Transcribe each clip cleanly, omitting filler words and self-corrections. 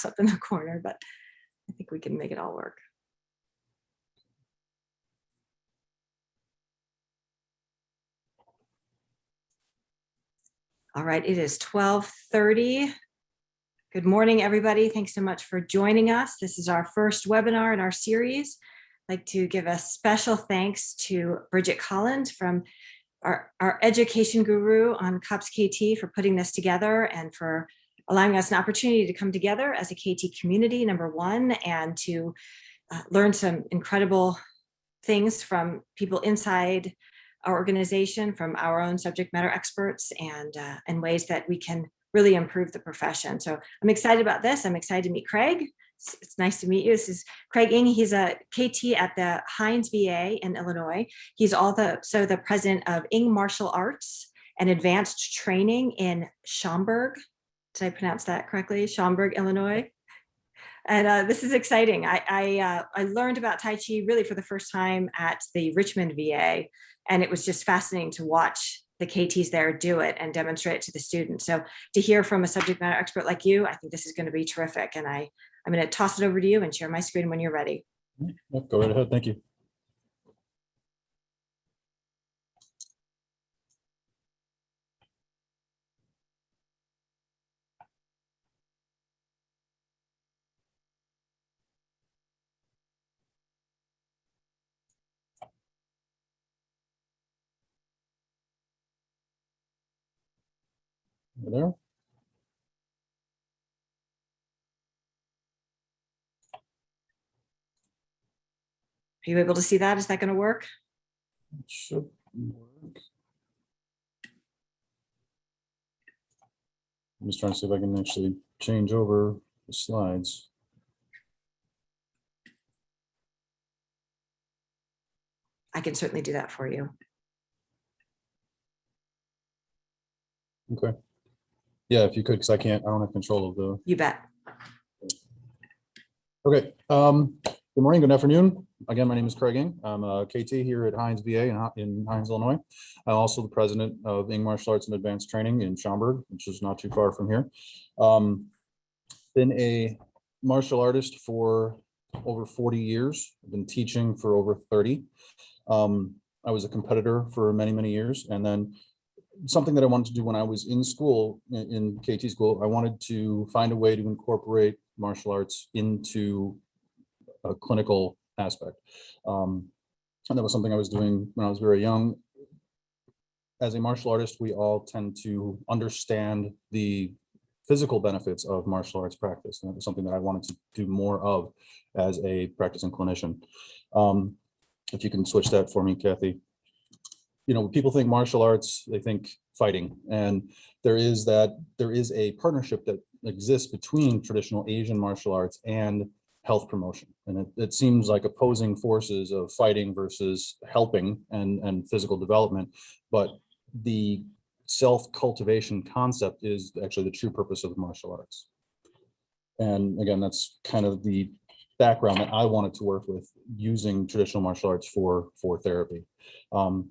up in the corner, but I think we can make it all work. All right, it is 12:30. Good morning, everybody. Thanks so much for joining us. This is our first webinar in our series. I'd like to give a special thanks to Bridget Collins from our education guru on COPS KT for putting this together and for allowing us an opportunity to come together as a KT community, number one, and to learn some incredible things from people inside our organization, from our own subject matter experts, and ways that we can really improve the profession. So I'm excited about this. I'm excited to meet Craig. It's nice to meet you. This is Craig Ng. He's a KT at the Hines VA in Illinois. He's also the president of Ng Martial Arts and Advanced Training in Schaumburg. Did I pronounce that correctly? Schaumburg, Illinois. And this is exciting. I learned about Tai Chi really for the first time at the Richmond VA, and it was just fascinating to watch the KTs there do it and demonstrate it to the students. So to hear from a subject matter expert like you, I think this is going to be terrific. And I'm going to toss it over to you and share my screen when you're ready. Yep, go right ahead. Thank you. You there? Are you able to see that? Is that going to work? It should work. I'm just trying to see if I can actually change over the slides. I can certainly do that for you. Okay. Yeah, if you could, because I don't have control of the. You bet. Okay. Good morning, good afternoon. Again, my name is Craig Ng. I'm a KT here at Hines VA in Hines, Illinois. I'm also the president of Ng Martial Arts and Advanced Training in Schaumburg, which is not too far from here. Been a martial artist for over 40 years. I've been teaching for over 30. I was a competitor for many, many years. And then something that I wanted to do when I was in school, in KT school, I wanted to find a way to incorporate martial arts into a clinical aspect. And that was something I was doing when I was very young. As a martial artist, we all tend to understand the physical benefits of martial arts practice. And that was something that I wanted to do more of as a practicing clinician. If you can switch that for me, Kathy. You know, when people think martial arts, they think fighting. And there is a partnership that exists between traditional Asian martial arts and health promotion. And it seems like opposing forces of fighting versus helping and physical development. But the self-cultivation concept is actually the true purpose of martial arts. And again, that's kind of the background that I wanted to work with, using traditional martial arts for therapy.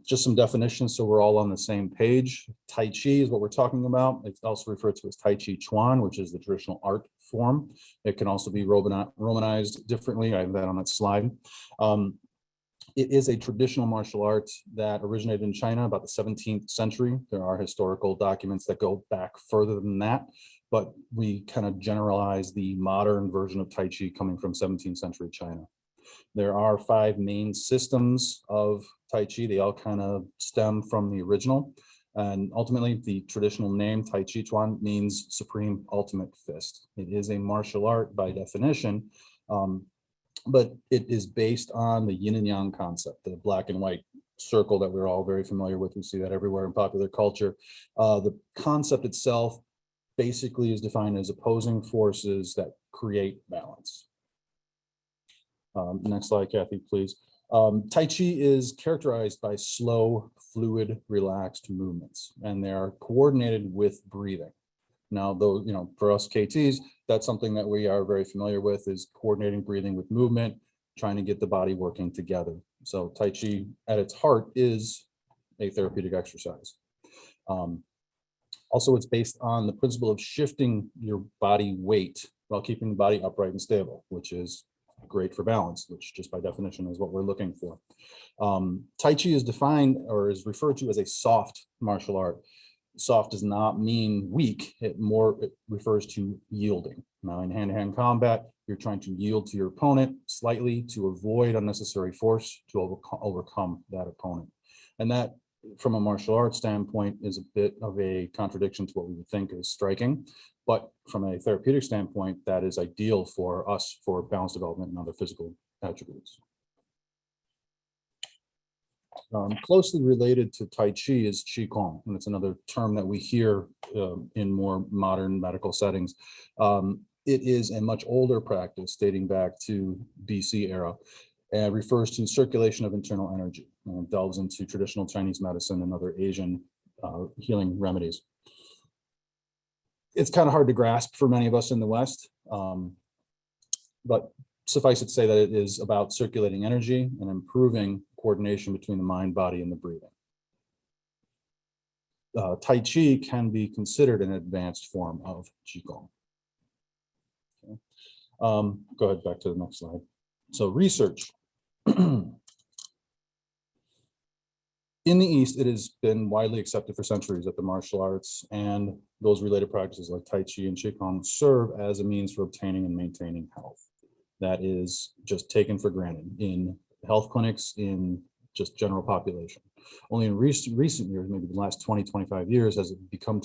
Just some definitions so we're all on the same page. Tai Chi is what we're talking about. It's also referred to as Tai Chi Chuan, which is the traditional art form. It can also be Romanized differently. I have that on that slide. It is a traditional martial art that originated in China about the 17th century. There are historical documents that go back further than that, but we kind of generalize the modern version of Tai Chi coming from 17th century China. There are 5 main systems of Tai Chi. They all kind of stem from the original. And ultimately, the traditional name Tai Chi Chuan means supreme ultimate fist. It is a martial art by definition, but it is based on the yin and yang concept, the black and white circle that we're all very familiar with. We see that everywhere in popular culture. The concept itself basically is defined as opposing forces that create balance. Next slide, Kathy, please. Tai Chi is characterized by slow, fluid, relaxed movements, and they are coordinated with breathing. Now, though, you know, for us KTs, that's something that we are very familiar with, is coordinating breathing with movement, trying to get the body working together. So Tai Chi at its heart is a therapeutic exercise. Also, it's based on the principle of shifting your body weight while keeping the body upright and stable, which is great for balance, which just by definition is what we're looking for. Tai Chi is defined or is referred to as a soft martial art. Soft does not mean weak. It refers to yielding. Now, in hand-to-hand combat, you're trying to yield to your opponent slightly to avoid unnecessary force to overcome that opponent. And that, from a martial arts standpoint, is a bit of a contradiction to what we would think is striking. But from a therapeutic standpoint, that is ideal for us for balance development and other physical attributes. Closely related to Tai Chi is Qigong, and it's another term that we hear in more modern medical settings. It is a much older practice dating back to BC era and refers to circulation of internal energy, and delves into traditional Chinese medicine and other Asian healing remedies. It's kind of hard to grasp for many of us in the West, but suffice it to say that it is about circulating energy and improving coordination between the mind, body, and the breathing. Tai Chi can be considered an advanced form of Qigong. Okay. Go ahead, back to the next slide. So research. In the East, it has been widely accepted for centuries that the martial arts and those related practices like Tai Chi and Qigong serve as a means for obtaining and maintaining health. That is just taken for granted in health clinics, in just general population. Only in recent years, maybe the last 20, 25 years, has it become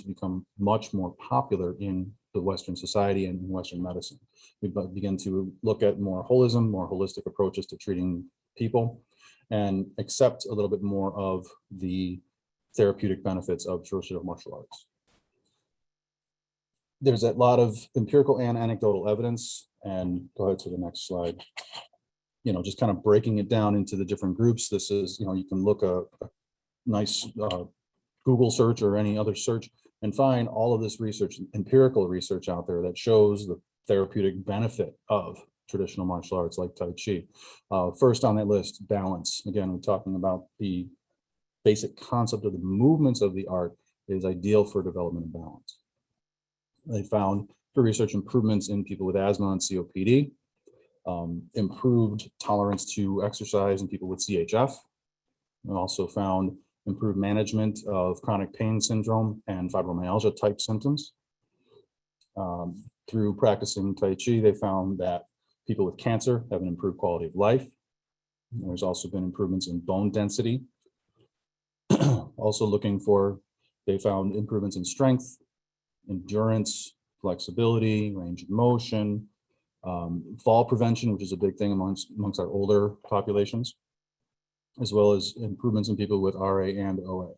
much more popular in the Western society and in Western medicine. We begin to look at more holism, more holistic approaches to treating people, and accept a little bit more of the therapeutic benefits of traditional martial arts. There's a lot of empirical and anecdotal evidence, and go ahead to the next slide. Just kind of breaking it down into the different groups. This is, you can look a nice Google search or any other search and find all of this research, empirical research out there that shows the therapeutic benefit of traditional martial arts like Tai Chi. First on that list, balance. Again, we're talking about the basic concept of the movements of the art is ideal for development of balance. They found through research improvements in people with asthma and COPD, improved tolerance to exercise in people with CHF, and also found improved management of chronic pain syndrome and fibromyalgia type symptoms. Through practicing Tai Chi, they found that people with cancer have an improved quality of life. There's also been improvements in bone density. Also they found improvements in strength, endurance, flexibility, range of motion, fall prevention, which is a big thing amongst our older populations, as well as improvements in people with RA and OA.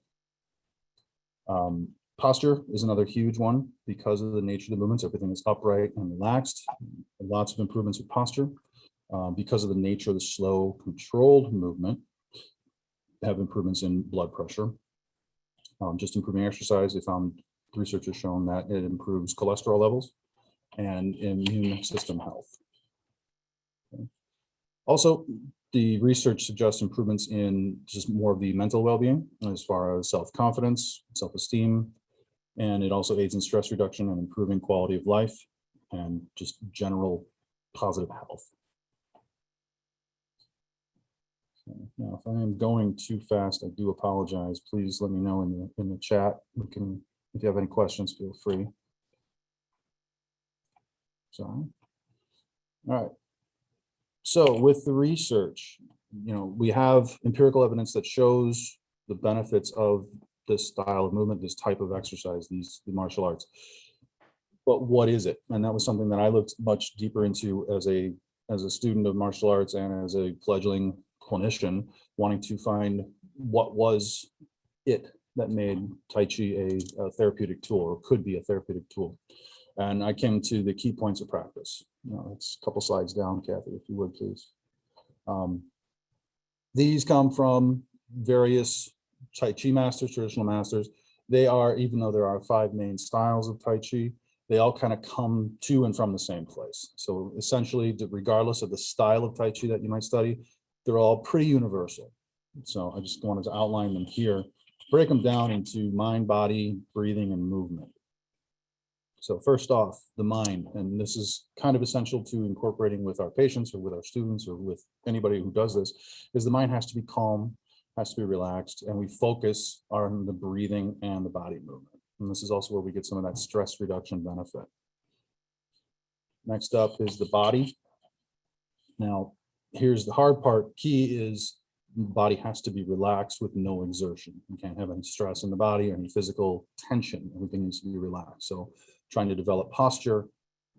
Posture is another huge one because of the nature of the movements. Everything is upright and relaxed. Lots of improvements with posture. Because of the nature of the slow, controlled movement, have improvements in blood pressure. Just improving exercise, they found research has shown that it improves cholesterol levels and immune system health. Okay. Also, the research suggests improvements in just more of the mental well-being as far as self-confidence, self-esteem, and it also aids in stress reduction and improving quality of life and just general positive health. So now, if I am going too fast, I do apologize. Please let me know in the chat. If you have any questions, feel free. Sorry. All right. So with the research, we have empirical evidence that shows the benefits of this style of movement, this type of exercise, the martial arts. But what is it? And that was something that I looked much deeper into as a student of martial arts and as a fledgling clinician, wanting to find what was it that made Tai Chi a therapeutic tool, or could be a therapeutic tool. And I came to the key points of practice. It's a couple slides down, Kathy, if you would, please. These come from various Tai Chi masters, traditional masters. They are, even though there are 5 main styles of Tai Chi, they all kind of come to and from the same place. So essentially, regardless of the style of Tai Chi that you might study, they're all pretty universal. So I just wanted to outline them here, break them down into mind, body, breathing, and movement. So first off, the mind, and this is kind of essential to incorporating with our patients or with our students or with anybody who does this, is the mind has to be calm, has to be relaxed, and we focus on the breathing and the body movement. And this is also where we get some of that stress reduction benefit. Next up is the body. Now, here's the hard part. Key is the body has to be relaxed with no exertion. You can't have any stress in the body or any physical tension. Everything needs to be relaxed. So trying to develop posture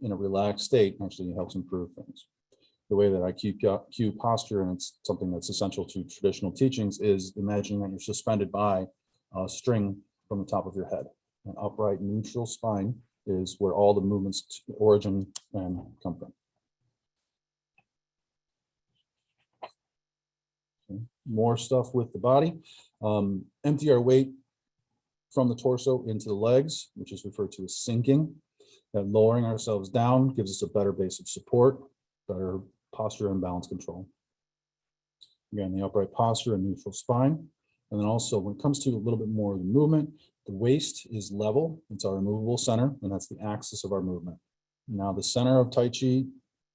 in a relaxed state actually helps improve things. The way that I cue posture, and it's something that's essential to traditional teachings, is imagining that you're suspended by a string from the top of your head. An upright neutral spine is where all the movements origin and come from. Okay. More stuff with the body. Empty our weight from the torso into the legs, which is referred to as sinking. That lowering ourselves down gives us a better base of support, better posture and balance control. Again, the upright posture and neutral spine. And then also when it comes to a little bit more of the movement, the waist is level. It's our immovable center, and that's the axis of our movement. Now the center of Tai Chi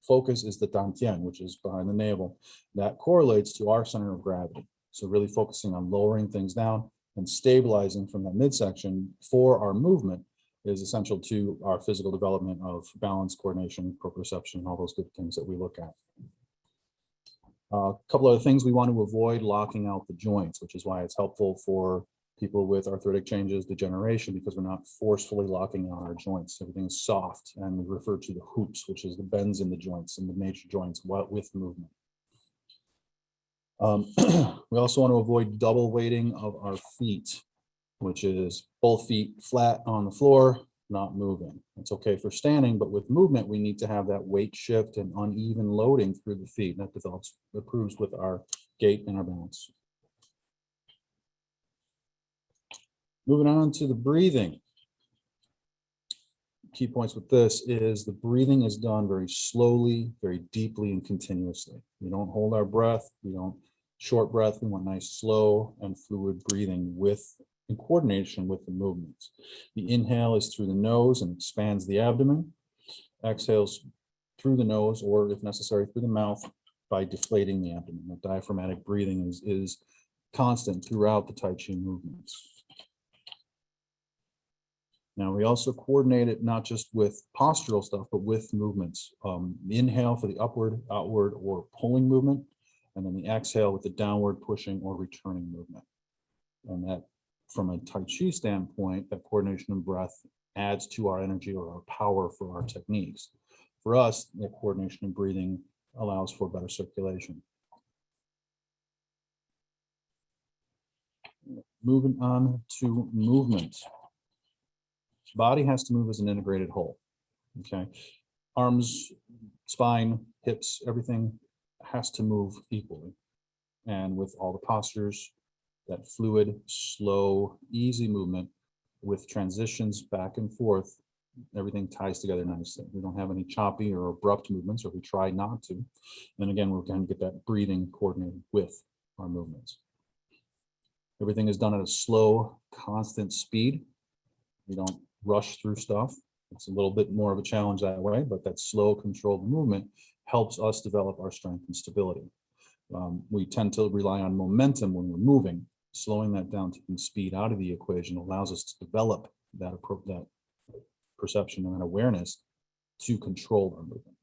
focus is the Dantian, which is behind the navel. That correlates to our center of gravity. So really focusing on lowering things down and stabilizing from that midsection for our movement is essential to our physical development of balance, coordination, proprioception, all those good things that we look at. A couple other things we want to avoid: locking out the joints, which is why it's helpful for people with arthritic changes, degeneration, because we're not forcefully locking out our joints. Everything is soft, and we refer to the hoops, which is the bends in the joints and the major joints with movement. We also want to avoid double weighting of our feet, which is both feet flat on the floor, not moving. It's okay for standing, but with movement, we need to have that weight shift and uneven loading through the feet. That improves with our gait and our balance. Moving on to the breathing. Key points with this is the breathing is done very slowly, very deeply, and continuously. We don't hold our breath. We don't short breath. We want nice, slow, and fluid breathing in coordination with the movements. The inhale is through the nose and expands the abdomen. Exhales through the nose, or if necessary, through the mouth by deflating the abdomen. The diaphragmatic breathing is constant throughout the Tai Chi movements. Now, we also coordinate it not just with postural stuff, but with movements. The inhale for the upward, outward, or pulling movement, and then the exhale with the downward, pushing, or returning movement. And that, from a Tai Chi standpoint, that coordination of breath adds to our energy or our power for our techniques. For us, the coordination of breathing allows for better circulation. Moving on to movement. Body has to move as an integrated whole. Okay, arms, spine, hips, everything has to move equally. And with all the postures, that fluid, slow, easy movement with transitions back and forth, everything ties together nicely. We don't have any choppy or abrupt movements, or we try not to. And again, we're going to get that breathing coordinated with our movements. Everything is done at a slow, constant speed. We don't rush through stuff. It's a little bit more of a challenge that way, but that slow, controlled movement helps us develop our strength and stability. We tend to rely on momentum when we're moving. Slowing that down, taking speed out of the equation allows us to develop that perception and that awareness to control our movement.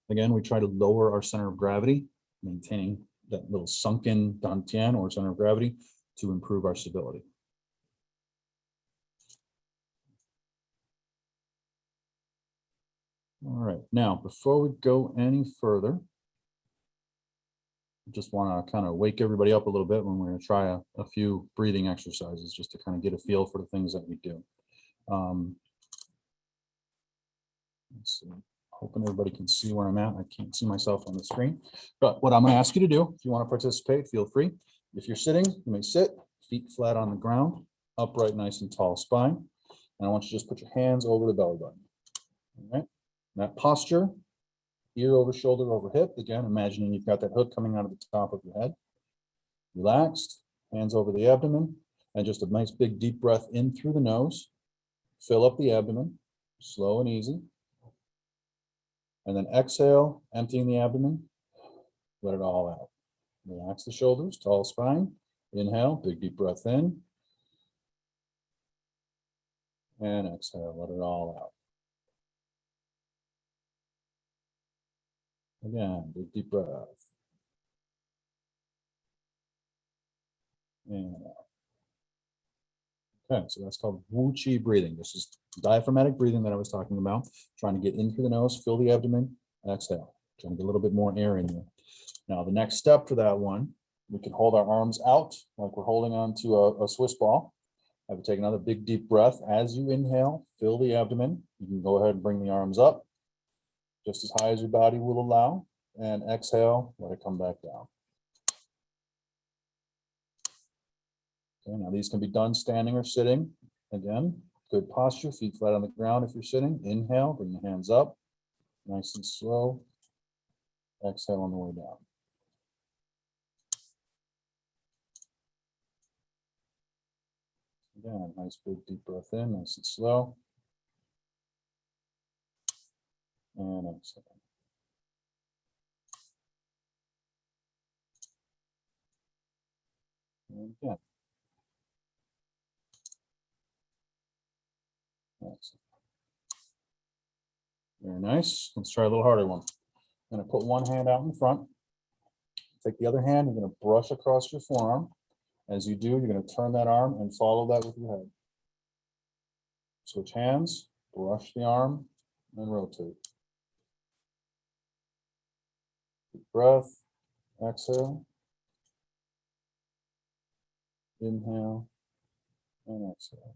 Again, we try to lower our center of gravity, maintaining that little sunken dantian or center of gravity to improve our stability. All right, now before we go any further, I just want to kind of wake everybody up a little bit when we're going to try a few breathing exercises just to kind of get a feel for the things that we do. Let's see. Hoping everybody can see where I'm at. I can't see myself on the screen, but what I'm going to ask you to do, if you want to participate, feel free. If you're sitting, you may sit, feet flat on the ground, upright, nice and tall spine. And I want you to just put your hands over the belly button. All right. That posture, ear over shoulder over hip. Again, imagining you've got that hook coming out of the top of your head. Relaxed, hands over the abdomen, and just a nice big deep breath in through the nose. fill up the abdomen, slow and easy. And then exhale, emptying the abdomen, let it all out. Relax the shoulders, tall spine. Inhale, big deep breath in. And exhale, let it all out. Again, big deep breath. And out. Okay, so that's called Wu Chi breathing. This is diaphragmatic breathing that I was talking about. Trying to get in through the nose, fill the abdomen, exhale. Trying to get a little bit more air in there. Now, the next step for that one, we can hold our arms out like we're holding on to a Swiss ball. I would take another big deep breath. As you inhale, fill the abdomen. You can go ahead and bring the arms up just as high as your body will allow. And exhale, let it come back down. Okay, now these can be done standing or sitting. Again, good posture, feet flat on the ground if you're sitting. Inhale, bring the hands up, nice and slow. Exhale on the way down. Again, nice big deep breath in, nice and slow. And exhale. And again. Excellent. Very nice. Let's try a little harder one. I'm going to put one hand out in front. Take the other hand, you're going to brush across your forearm. As you do, you're going to turn that arm and follow that with your head. Switch hands, brush the arm, and rotate. Deep breath, exhale. Inhale, and exhale.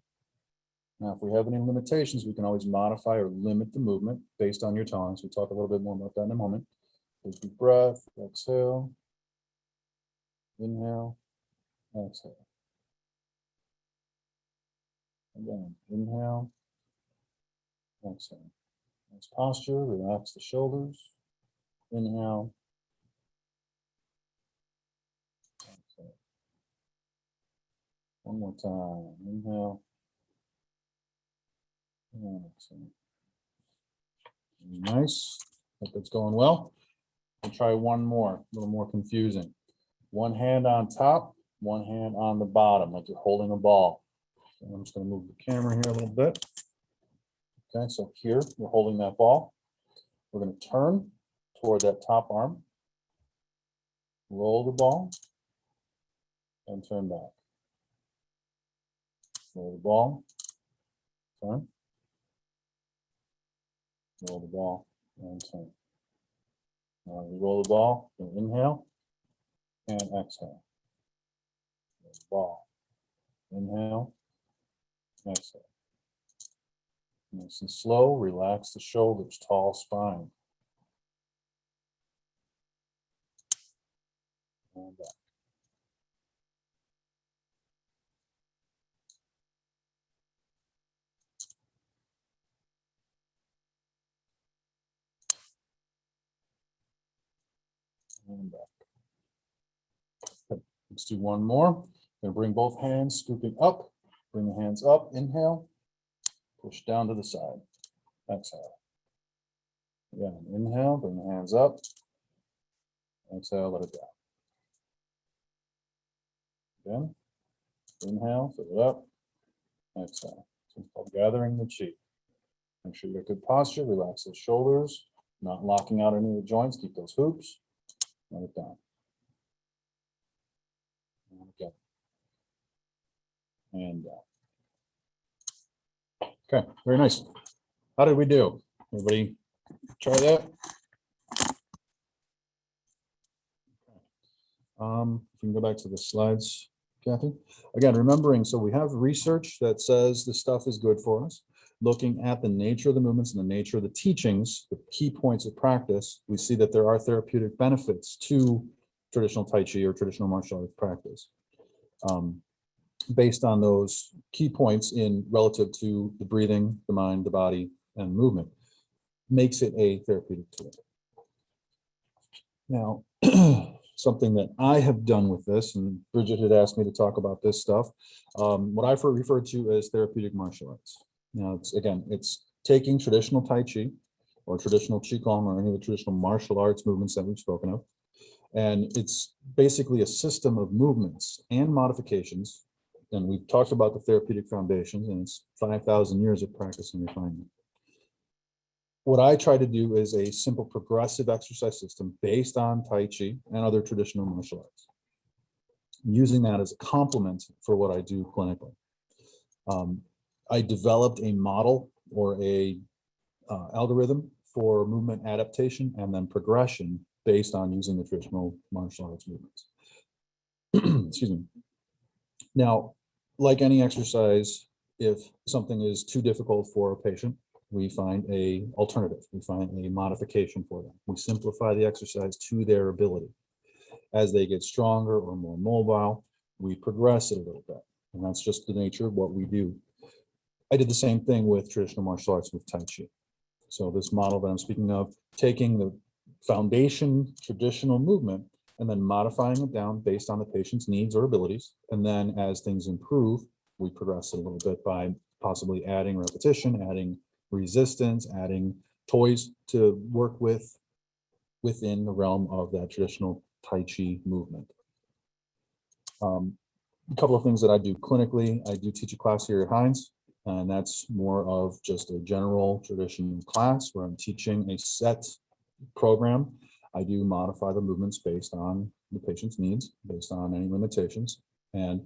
Now, if we have any limitations, we can always modify or limit the movement based on your tolerance. We'll talk a little bit more about that in a moment. Take a deep breath, exhale. Inhale, exhale. Again, inhale, exhale. Nice posture, relax the shoulders. Inhale. Exhale. One more time. Inhale. And exhale. Nice. Hope that's going well. We'll try one more, a little more confusing. One hand on top, one hand on the bottom, like you're holding a ball. So I'm just going to move the camera here a little bit. Okay, so here we're holding that ball. We're going to turn toward that top arm, roll the ball, and turn back. Roll the ball, turn, roll the ball, and turn. Now we roll the ball, and inhale, and exhale. Roll the ball, inhale, exhale. Nice and slow, relax the shoulders, tall spine. And back. And back. Okay, let's do one more. Gonna bring both hands scooping up. Bring the hands up, inhale. Push down to the side. Exhale. Again, inhale, bring the hands up. Exhale, let it down. Again, inhale, fill it up. Exhale. So it's called gathering the chi. Make sure you get good posture, relax those shoulders, not locking out any of the joints, keep those hoops. Let it down. And again. And down. Okay, very nice. How did we do? Everybody try that? If we can go back to the slides, Kathy. Again, remembering, so we have research that says this stuff is good for us. Looking at the nature of the movements and the nature of the teachings, the key points of practice, we see that there are therapeutic benefits to traditional Tai Chi or traditional martial arts practice. Based on those key points in relative to the breathing, the mind, the body, and movement, makes it a therapeutic tool. Now, something that I have done with this, and Bridget had asked me to talk about this stuff, what I refer to as therapeutic martial arts. Now, it's taking traditional Tai Chi or traditional Qigong or any of the traditional martial arts movements that we've spoken of. And it's basically a system of movements and modifications. And we've talked about the therapeutic foundations, and it's 5,000 years of practice and refinement. What I try to do is a simple progressive exercise system based on Tai Chi and other traditional martial arts, using that as a complement for what I do clinically. I developed a model or a algorithm for movement adaptation and then progression based on using the traditional martial arts movements. Excuse me. Now, like any exercise, if something is too difficult for a patient, we find a alternative. We find a modification for them. We simplify the exercise to their ability. As they get stronger or more mobile, we progress it a little bit. And that's just the nature of what we do. I did the same thing with traditional martial arts with Tai Chi. So this model that I'm speaking of, taking the foundation traditional movement and then modifying it down based on the patient's needs or abilities. And then as things improve, we progress it a little bit by possibly adding repetition, adding resistance, adding toys to work with within the realm of that traditional Tai Chi movement. A couple of things that I do clinically, I do teach a class here at Hines, and that's more of just a general tradition class where I'm teaching a set program. I do modify the movements based on the patient's needs, based on any limitations, and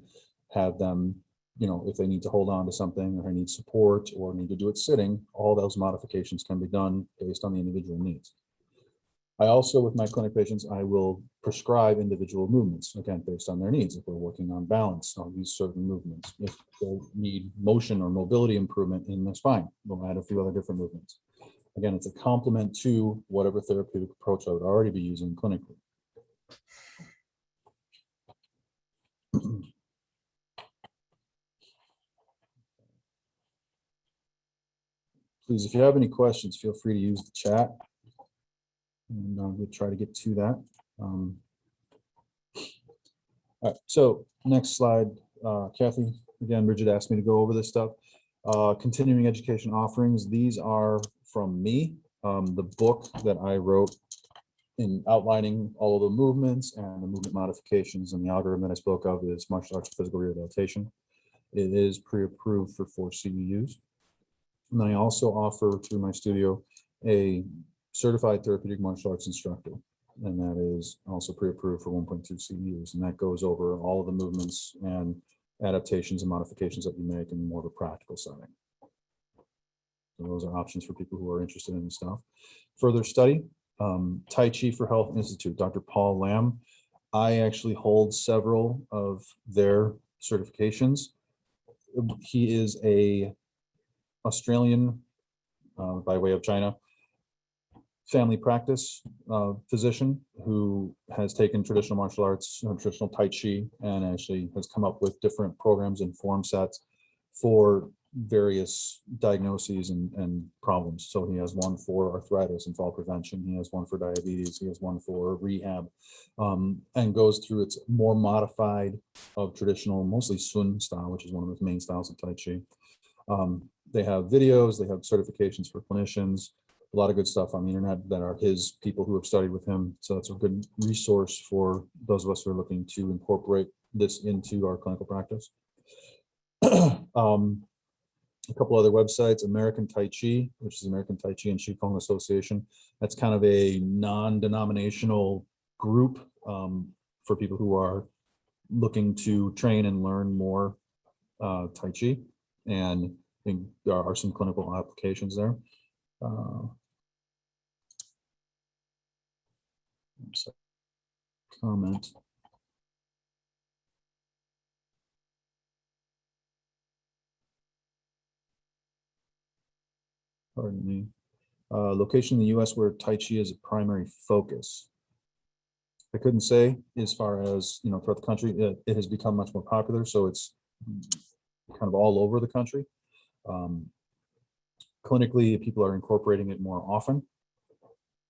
have them, if they need to hold on to something or they need support or need to do it sitting, all those modifications can be done based on the individual needs. I also, with my clinic patients, I will prescribe individual movements, again, based on their needs. If we're working on balance, I'll use certain movements. If they need motion or mobility improvement in the spine, we'll add a few other different movements. Again, it's a complement to whatever therapeutic approach I would already be using clinically. Please, if you have any questions, feel free to use the chat. And we'll try to get to that. All right, so next slide, Kathy. Again, Bridget asked me to go over this stuff. Continuing education offerings. These are from me. The book that I wrote in outlining all of the movements and the movement modifications and the algorithm that I spoke of is Martial Arts Physical Rehabilitation. It is pre-approved for 4 CEUs. And I also offer through my studio a certified therapeutic martial arts instructor, and that is also pre-approved for 1.2 CEUs, and that goes over all of the movements and adaptations and modifications that you make in more of a practical setting. So those are options for people who are interested in this stuff. Further study, Tai Chi for Health Institute, Dr. Paul Lamb. I actually hold several of their certifications. He is a Australian by way of China family practice physician who has taken traditional martial arts, traditional Tai Chi, and actually has come up with different programs and form sets for various diagnoses and problems. So he has one for arthritis and fall prevention. He has one for diabetes. He has one for rehab, and goes through its more modified of traditional, mostly Sun style, which is one of the main styles of Tai Chi. They have videos, they have certifications for clinicians, a lot of good stuff on the internet that are his people who have studied with him. So it's a good resource for those of us who are looking to incorporate this into our clinical practice. A couple other websites, American Tai Chi, which is American Tai Chi and Qigong Association. That's kind of a non-denominational group for people who are looking to train and learn more Tai Chi. And I think there are some clinical applications there. Comment. Pardon me. Location in the U.S. where Tai Chi is a primary focus. I couldn't say as far as, throughout the country, it has become much more popular. So it's kind of all over the country. Clinically, people are incorporating it more often.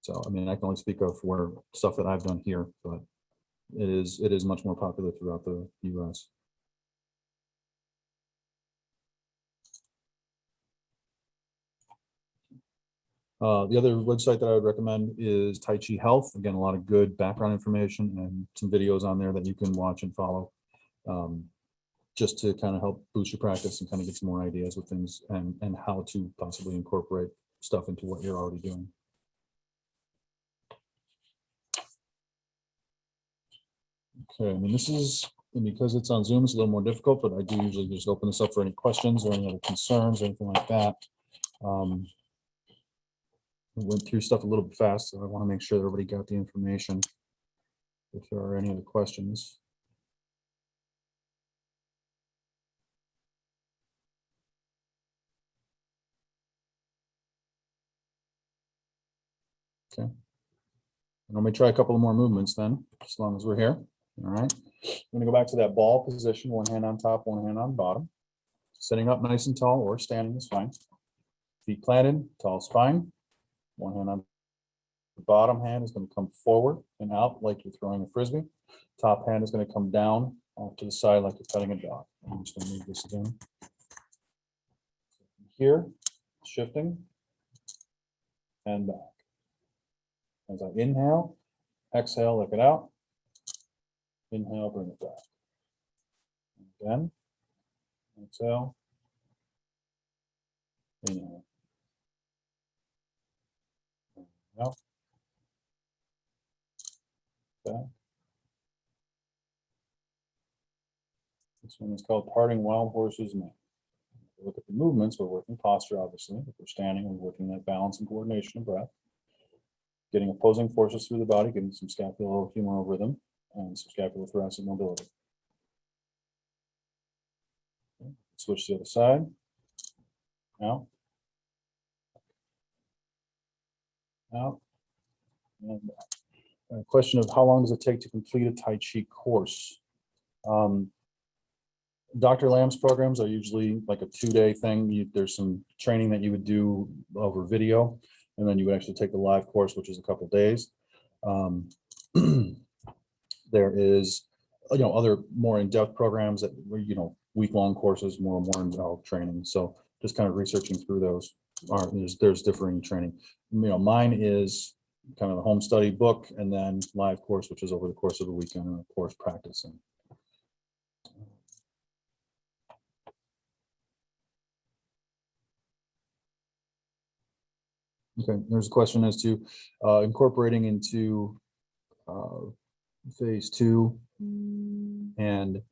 So, I mean, I can only speak of where stuff that I've done here, but it is much more popular throughout the U.S. The other website that I would recommend is Tai Chi Health. Again, a lot of good background information and some videos on there that you can watch and follow. Just to kind of help boost your practice and kind of get some more ideas with things and how to possibly incorporate stuff into what you're already doing. Okay, I mean, this is, and because it's on Zoom, it's a little more difficult, but I do usually just open this up for any questions or any other concerns or anything like that. We went through stuff a little bit fast, so I want to make sure that everybody got the information. If there are any other questions. Okay. And let me try a couple of more movements then, as long as we're here. All right. I'm going to go back to that ball position, one hand on top, one hand on bottom. Sitting up nice and tall or standing is fine. Feet planted, tall spine. One hand on the bottom hand is going to come forward and out like you're throwing a frisbee. Top hand is going to come down off to the side like you're petting a dog. I'm just going to move this again. Here, shifting and back. As I inhale, exhale, let it out. Inhale, bring it back. Again, exhale, inhale. Out. Back. This one is called parting wild horses neck. Look at the movements, we're working posture, obviously. If we're standing, we're working that balance and coordination of breath. Getting opposing forces through the body, getting some scapulohumeral rhythm and some scapulothoracic mobility. Okay. Switch to the other side. Out. Out. And back. A question of how long does it take to complete a Tai Chi course? Dr. Lamb's programs are usually like a 2-day thing. There's some training that you would do over video, and then you would actually take the live course, which is a couple days. There is, other more in-depth programs that were, week-long courses, more involved training. So just kind of researching through those. There's differing training. Mine is kind of the home study book, and then live course, which is over the course of the weekend, and of course practicing. Okay, there's a question as to incorporating into phase 2 and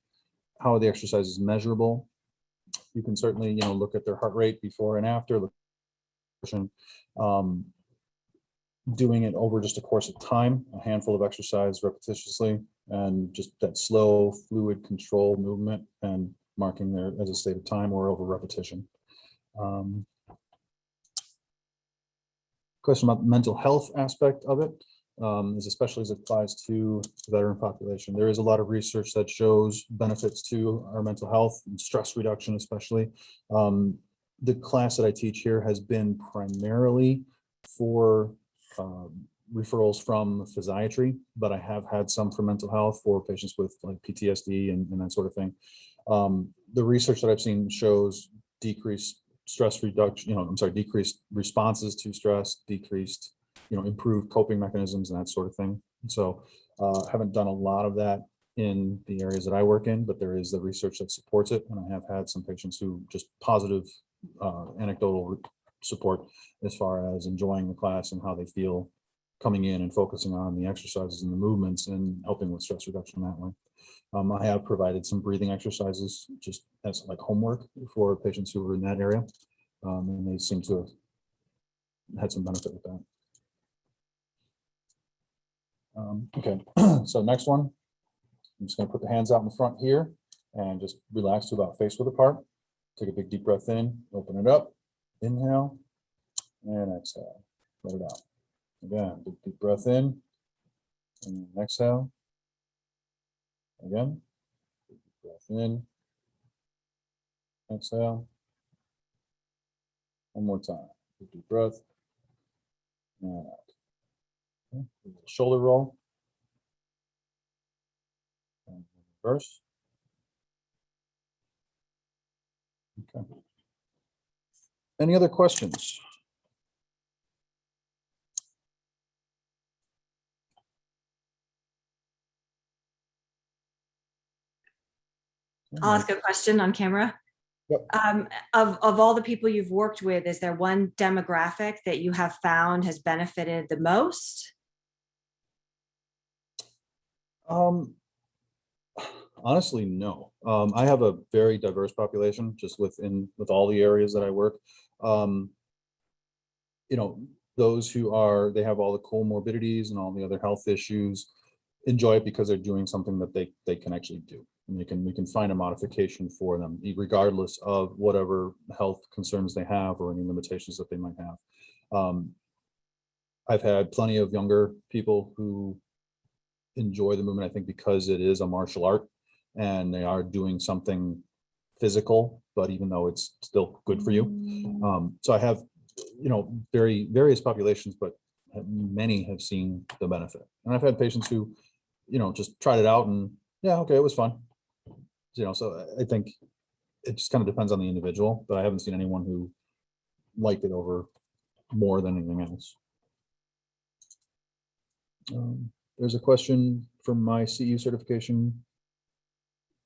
how the exercise is measurable. You can certainly, look at their heart rate before and after, doing it over just a course of time, a handful of exercise repetitiously, and just that slow fluid control movement and marking there as a state of time or over repetition. Question about the mental health aspect of it, is especially as it applies to the veteran population. There is a lot of research that shows benefits to our mental health and stress reduction, especially. The class that I teach here has been primarily for referrals from physiatry, but I have had some for mental health for patients with like PTSD and that sort of thing. The research that I've seen shows decreased stress reduction, decreased responses to stress, decreased, improved coping mechanisms and that sort of thing. So haven't done a lot of that in the areas that I work in, but there is the research that supports it. And I have had some patients who just positive anecdotal support as far as enjoying the class and how they feel coming in and focusing on the exercises and the movements and helping with stress reduction that way. I have provided some breathing exercises just as like homework for patients who were in that area, and they seem to have had some benefit with that. Okay, so next one, I'm just going to put the hands out in front here and just relax to about face width apart. Take a big deep breath in, open it up, inhale, and exhale, let it out. Again, big deep breath in, and exhale. Again, big deep breath in, exhale. One more time, big deep breath, and out. Okay. Shoulder roll. And reverse. Okay. Any other questions? I'll ask a question on camera. Yep. Of all the people you've worked with, is there one demographic that you have found has benefited the most? Honestly, no. I have a very diverse population just with all the areas that I work. Um, you know, those they have all the comorbidities and all the other health issues enjoy it because they're doing something that they can actually do. And we can find a modification for them, regardless of whatever health concerns they have or any limitations that they might have. I've had plenty of younger people who enjoy the movement, I think, because it is a martial art and they are doing something physical, but even though it's still good for you. So I have, various populations, but many have seen the benefit. And I've had patients who, just tried it out and yeah, okay, it was fun. So I think it just kind of depends on the individual, but I haven't seen anyone who liked it over more than anything else. There's a question from my CEU certification.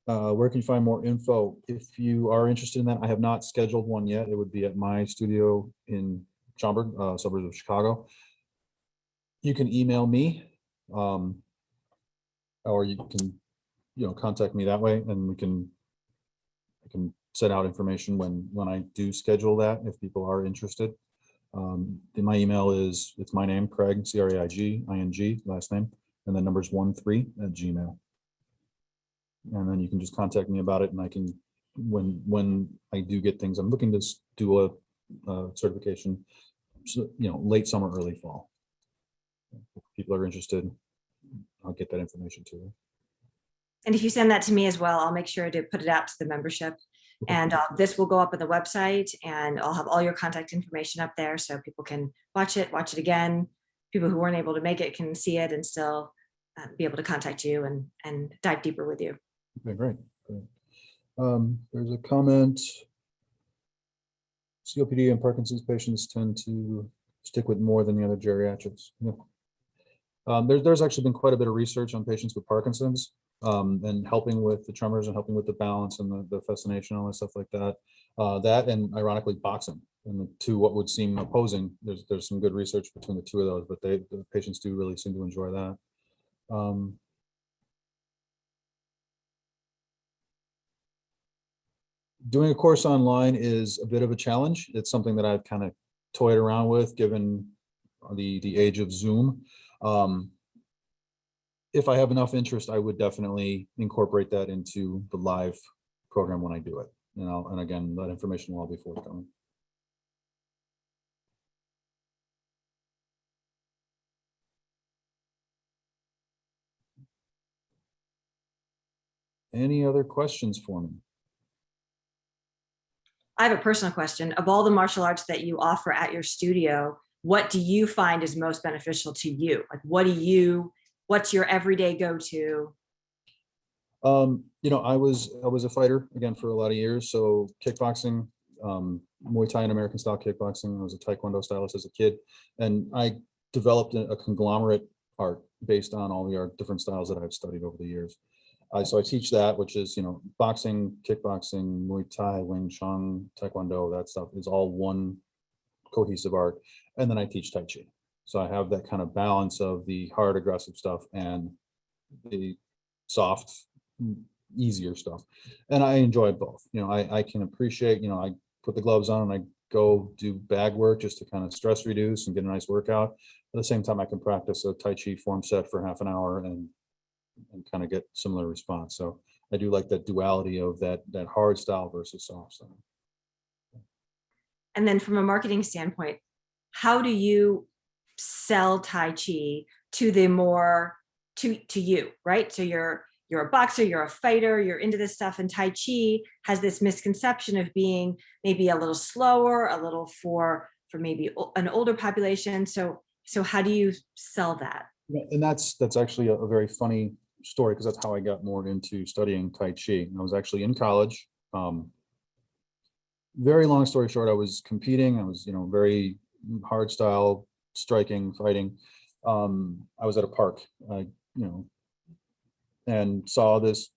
Where can you find more info? If you are interested in that, I have not scheduled one yet. It would be at my studio in Schaumburg, suburbs of Chicago. You can email me, or you can, contact me that way, and I can set out information when I do schedule that if people are interested. My email it's my name, Craig, CraigIng, last name, and then numbers 13@gmail. And then you can just contact me about it, and I can, when I do get things, I'm looking to do a certification, late summer, early fall. If people are interested, I'll get that information to you. And if you send that to me as well, I'll make sure to put it out to the membership. And this will go up on the website, and I'll have all your contact information up there so people can watch it again. People who weren't able to make it can see it and still be able to contact you and dive deeper with you. Okay, great. There's a comment. COPD and Parkinson's patients tend to stick with more than the other geriatrics. Yeah. There's actually been quite a bit of research on patients with Parkinson's, and helping with the tremors and helping with the balance and the fascination, all that stuff like that. That and ironically boxing, and the two what would seem opposing. There's some good research between the two of those, but the patients do really seem to enjoy that. Doing a course online is a bit of a challenge. It's something that I've kind of toyed around with, given the age of Zoom. If I have enough interest, I would definitely incorporate that into the live program when I do it. And again, that information will all be forthcoming. Any other questions for me? I have a personal question. Of all the martial arts that you offer at your studio, what do you find is most beneficial to you? Like, what's your everyday go-to? I was a fighter again for a lot of years. So kickboxing, Muay Thai and American style kickboxing. I was a Taekwondo stylist as a kid, and I developed a conglomerate art based on all the different styles that I've studied over the years. So I teach that, which is, boxing, kickboxing, Muay Thai, Wing Chun, Taekwondo, that stuff is all one cohesive art. And then I teach Tai Chi. So I have that kind of balance of the hard, aggressive stuff and the soft, easier stuff. And I enjoy both. I can appreciate, I put the gloves on and I go do bag work just to kind of stress reduce and get a nice workout. At the same time, I can practice a Tai Chi form set for half an hour and kind of get similar response. So I do like that duality of that hard style versus soft style. And then from a marketing standpoint, how do you sell Tai Chi to the more to you, right? So you're a boxer, you're a fighter, you're into this stuff, and Tai Chi has this misconception of being maybe a little slower, a little for maybe an older population. So how do you sell that? And that's actually a very funny story, because that's how I got more into studying Tai Chi. I was actually in college. Very long story short, I was competing. I was, very hard style, striking, fighting. I was at a park, and saw this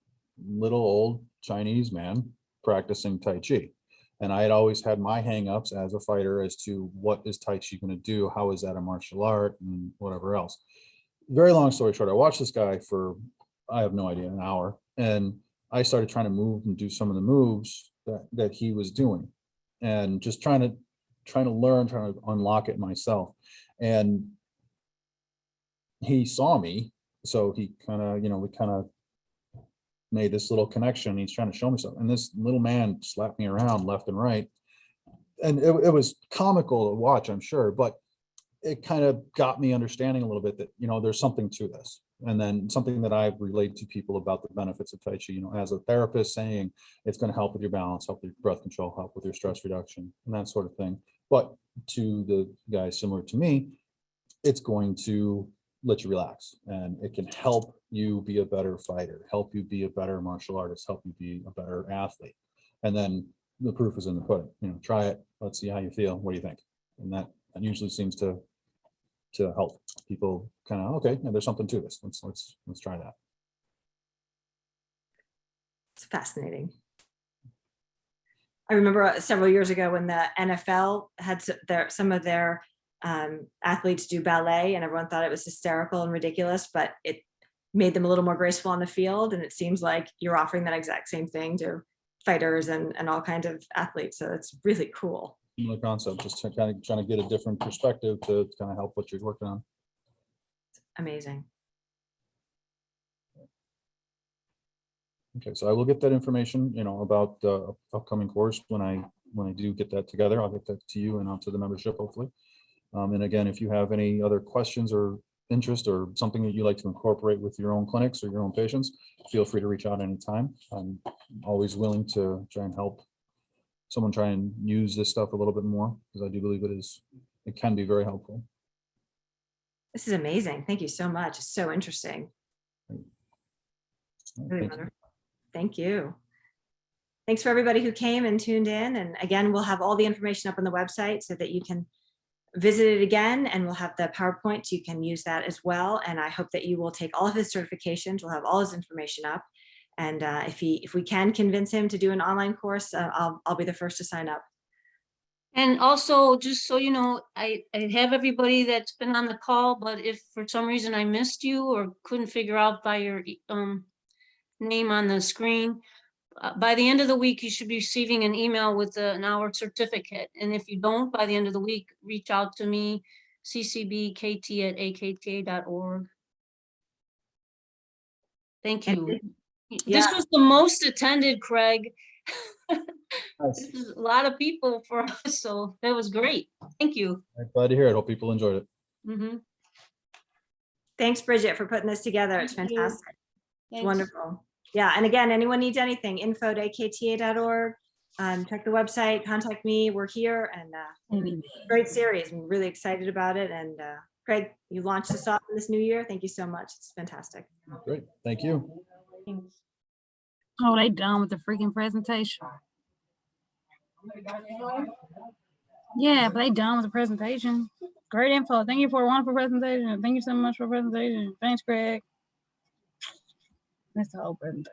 little old Chinese man practicing Tai Chi. And I had always had my hangups as a fighter as to what is Tai Chi going to do? How is that a martial art and whatever else? Very long story short, I watched this guy for, I have no idea, an hour. And I started trying to move and do some of the moves that he was doing, and just trying to learn, trying to unlock it myself. And he saw me, so he kind of, we kind of made this little connection. He's trying to show me something, and this little man slapped me around left and right, and it was comical to watch, I'm sure, but it kind of got me understanding a little bit that there's something to this. And then something that I've relayed to people about the benefits of Tai Chi, as a therapist, saying it's going to help with your balance, help with your breath control, help with your stress reduction, and that sort of thing. But to the guys similar to me, it's going to let you relax, and it can help you be a better fighter, help you be a better martial artist, help you be a better athlete. And then the proof is in the pudding. Try it. Let's see how you feel. What do you think? And that usually seems to help people kind of, okay, there's something to this. Let's try that. It's fascinating. I remember several years ago when the NFL had some of their athletes do ballet, and everyone thought it was hysterical and ridiculous, but it made them a little more graceful on the field. And it seems like you're offering that exact same thing to fighters and all kinds of athletes. So it's really cool. Similar concept, just trying to get a different perspective to kind of help what you're working on. Amazing. Okay, so I will get that information, about the upcoming course when I do get that together. I'll get that to you and out to the membership, hopefully. And again, if you have any other questions or interest or something that you like to incorporate with your own clinics or your own patients, feel free to reach out anytime. I'm always willing to try and help someone try and use this stuff a little bit more, because I do believe it can be very helpful. This is amazing. Thank you so much. It's so interesting. Really wonderful. Thank you. Thanks for everybody who came and tuned in. And again, we'll have all the information up on the website so that you can visit it again, and we'll have the PowerPoint. You can use that as well. And I hope that you will take all of his certifications. We'll have all his information up. And if we can convince him to do an online course, I'll be the first to sign up. And also, just so you know, I have everybody that's been on the call, but if for some reason I missed you or couldn't figure out by your name on the screen, by the end of the week, you should be receiving an email with an hour certificate. And if you don't, by the end of the week, reach out to me, ccbkt@akta.org. Thank you. This was the most attended, Craig. Nice. This is a lot of people for us, so that was great. Thank you. I'm glad to hear it. Hope people enjoyed it. Mm-hmm. Thanks, Bridget, for putting this together. It's Thank you. fantastic. It's Thanks. wonderful. Yeah, and again, anyone needs anything, info@akta.org. Check the website, contact me. We're here, and great series. I'm really excited about it. And Craig, you launched us off in this new year. Thank you so much. It's fantastic. Great. Thank you. Thanks. Oh, they done with the freaking presentation. Yeah, but they done with the presentation. Great info. Thank you for a wonderful presentation. Thank you so much for the presentation. Thanks, Craig. That's the whole presentation.